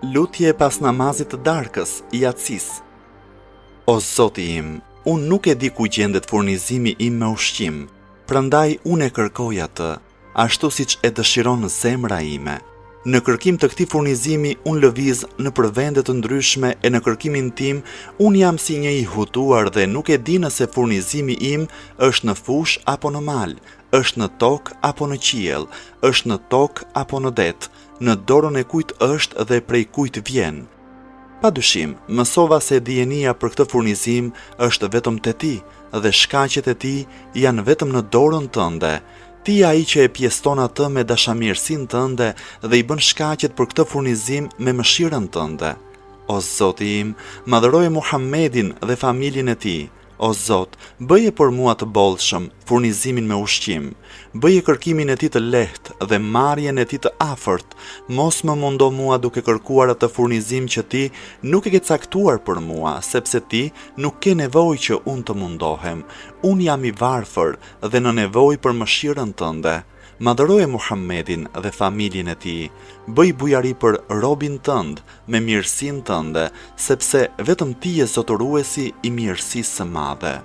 Lutje pas namazit të darkës, Yatsis. O Zoti im, unë nuk e di ku gjendet furnizimi im me ushqim, prandaj unë e kërkoj atë, ashtu siç e dëshiron zemra ime. Në kërkim të këtij furnizimi unë lëviz nëpër vende të ndryshme e në kërkimin tim unë jam si një i hutuar dhe nuk e di nëse furnizimi im është në fush apo në mal, është në tokë apo në qiell, është në tokë apo në det, në dorën e kujt është dhe prej kujt vjen. Padyshim, mësova se dijenia për këtë furnizim është vetëm te ti dhe shkaqet e tij janë vetëm në dorën tënde. Ti je ai që e pjeston atë me dashamirësinë tënde dhe i bën shkaqet për këtë furnizim me mëshirën tënde. O Zoti im, madhëroje Muhammedin dhe familjen e tij. O Zot, bëje për mua të bollshëm furnizimin me ushqim, bëje kërkimin e tij të lehtë dhe marrjen e tij të afërt, mos më mundo mua duke kërkuar atë furnizim që ti nuk e ke caktuar për mua, sepse ti nuk ke nevojë që unë të mundohem. Unë jam i varfër dhe në nevojë për mëshirën tënde. Madhëroje Muhammedin dhe familjen e tij, bëj bujari për robin tënd me mirësinë tënde, sepse vetëm ti je zotëruesi i mirësisë së madhe.